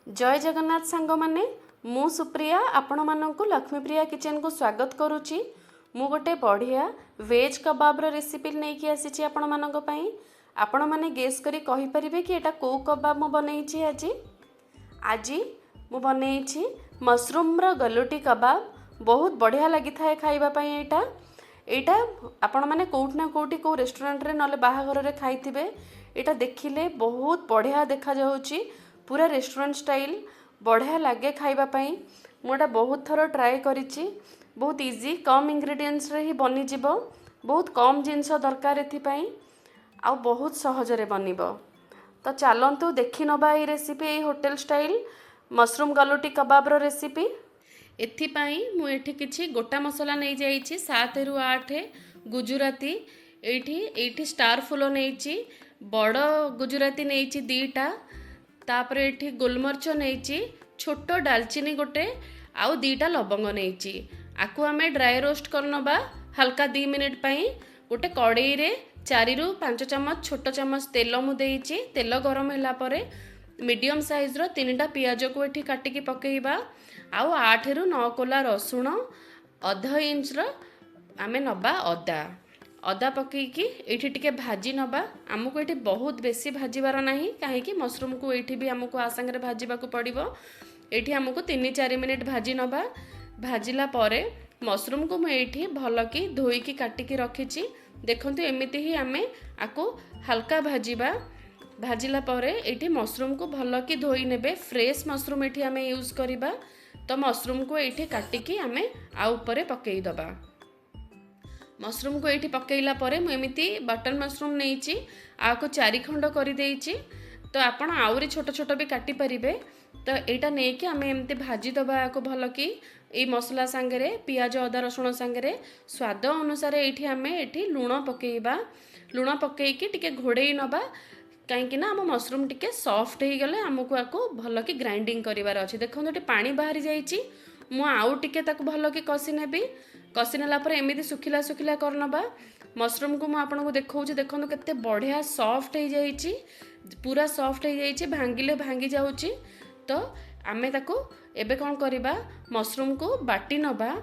जय जगन्नाथ सांग माने मु सुप्रिया आपण मानक लक्ष्मीप्रिया किचन को स्वागत करुच्ची। मु गोटे बढ़िया वेज कबाब रेसिपी नहीं आसी आपण मानक पई। आपण माने गेस करी कहि परिबे कि एटा को कबाब मु बनैछि। आज मु बनैछि मशरूम रो गलुटी कबाब। बहुत बढ़िया लगी थाए खाइबा पई। एटा आपण माने कोउठ ना कोउठी को रेस्टोरेंट रे नले बाहाघर रे खाइथिबे। एटा देखिले बहुत बढ़िया देखा जाउची, पूरा रेस्टोरेंट स्टाइल बढ़िया लगे खाइबा पई। मोटा बहुत थर ट्राए करिछि। बहुत इजी कम इंग्रेडिएंट्स रे ही बनी जिवो। बहुत कम जिनस दरकार एथि पई आ बहुत सहज रे बनिबो। तो चलंतु देखि नबा ए रेसिपी, ए होटल स्टाइल मशरूम गलुटी कबाब रो रेसिपी। एथि पई मु एठी किछि गोटा मसाला नै जाइछि 7 रु 8 गुजराती। एठी स्टार फुलो नैछि, बड़ गुजराती नैछि 2टा। तापर एठी गोलमरच नैछि, छोट डालचीनी गोटे आउ 2टा लवंग नैछि। आकु आमे ड्राई रोस्ट करनबा हल्का 2 मिनिट पई। गोटे कड़ाई रे 4 रु 5 चम्मच छोट चम्मच तेल मु देइछि। तेल गरम होला परे मीडियम साइज रो 3टा पियाज को एठी काटिकी पकेइबा। आउ 8 रु 9 कोला रसुण, आधा इंच रो आमे नबा अदा पकईकी एठी टिके भाजी नबा। आमको एठी बहुत बेसी भाजीबार नाही, काहेकि मशरूम को एठी भी आमको आसांगे भाजीबा को पड़िबो। एठी आमको 3-4 मिनिट भाजी नबा। भाजिला परे मशरूम को मु एठी भलकी धोईकी काटिकी रखिछि। देखंतु एमिति ही आमे आको हल्का भाजीबा। भाजिला परे एठी मशरूम को भलकी धोई नेबे। फ्रेश मशरूम एठी आमे यूज करिबा। तो मशरूम को एठी काटिकी आमे आ ऊपर पकेई दबा। मशरूम को एठी पकेइला परे मु एमिति बटन मशरूम नैछि, आको 4 खंड कर देइछि। तो आपण आउरी छोट छोट भी काटी परिबे। तो एटा नेकी आमे एमिति भाजी दबा आको भलकी ए मसला संगरे पियाज अदा रसुण संगरे। स्वाद अनुसार एठी आमे एठी लूण पकेइबा। लूण पकेइकी टिके घोड़ेई नबा, कहीं ना आम मशरूम टिके सॉफ्ट हो गले आमको आको भलकी ग्राइंडिंग करिवार अछि। देखो एठी पानी बाहरी जाइछि, मु आउ टिके ताको भलकी कसी नेबी। कसी नेला परे एमिति सुखिला सुखिला करनबा। मशरूम को मु आपनको देखौछि, देखंतु केते बढ़िया सॉफ्ट हो जाइछि, पूरा सॉफ्ट हो जाइछि, भांगिले भांगी जाउछि। तो आमे ताको एबे कोन करिबा, मशरूम को बाटी नबा।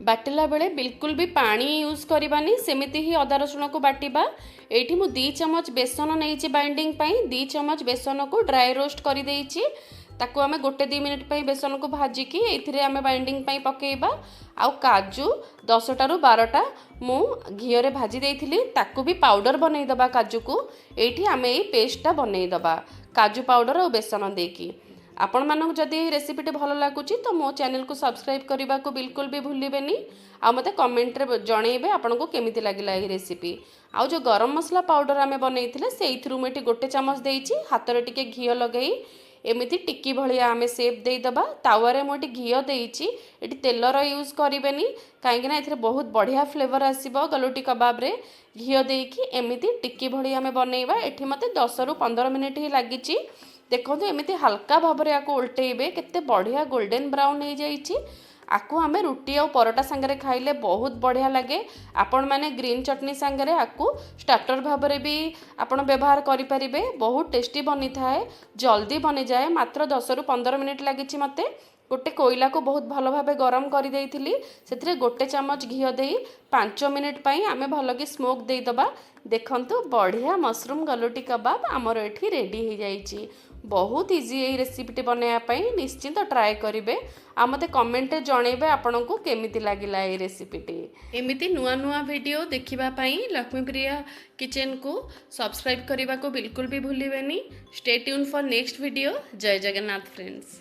बाटिला बेले बिल्कुल भी पानी यूज करबानी, सेमिति ही अदा रसुण को बाटिबा। एठी मु 2 चम्मच बेसन नैछि बाइंडिंग पई। 2 चम्मच बेसन को ड्राई रोस्ट करि देइछि। ताको आमे 1-2 मिनिट पई बेसन को भाजी की एथिरे आमे बाइंडिंग पई पकेइबा। आउ काजू 10टा रु 12टा मु घियो रे भाजी देइथिली, ताको भी पाउडर बनै दबा। काजू को एठी आमे ए पेस्टटा बनै दबा, काजू पाउडर और बेसन देकी। आपण मानक जदि रेसिपीटी भल लागुची तो मो चैनल को सब्सक्राइब करने को बिल्कुल भी भूलिबेनी। आ मते कमेंट रे जणेबे आपनको केमिति लागिला ए रेसिपी। आ जो गरम मसला पाउडर आमे बनैथिले सेइथरु मेटी 1 चम्मच देइची। हातरे टिके घियो लगेई एमिति टिक्की भलिया आमे शेप देई दबा। तावारे मोटी घियो देइची, एटी तेलर यूज करिबेनी, काहेकि ना एथिरे बहुत बढ़िया फ्लेवर आसीबो गलुटी कबाब रे। घियो देइकी एमिति टिक्की भलिया आमे बनैबा। एठी मते 10 रु 15 मिनिट ही लागिची। देखो एमिति हल्का भाव आको उल्टेबे, केते बढ़िया गोल्डन ब्राउन हो जाइछि। आको आमे रुटी और परोटा संगरे खाइले बहुत बढ़िया लगे। आपण माने ग्रीन चटनी संगरे आको स्टार्टर भाव रे भी आपण व्यवहार करि परिबे। बहुत टेस्टी बनी थाए, जल्दी बनी जाए। मात्र 10 रु 15 मिनिट लागिछि मते। गोटे कोयला को बहुत भल भावे गरम कर देइथिली, सेथिरे 1 चम्मच घियो देई 5 मिनिट पई आमे भलकी स्मोक देई दबा। देखंतु बढ़िया मशरूम गलुटी कबाब आमर एठी रेडी हो जाइछि। बहुत इजी ए रेसिपीटी बनाया पई, निश्चिंत ट्राए करिवे। आ मते कमेंट रे जणेबे आपनको केमिति लागिला ए रेसिपीटी। एमिति नुआ नुआ वीडियो देखिबा पई लक्ष्मीप्रिया किचन को सब्सक्राइब करने को बिल्कुल भी भूलिबेनी। Stay tune for next video. Jai Jagannath friends.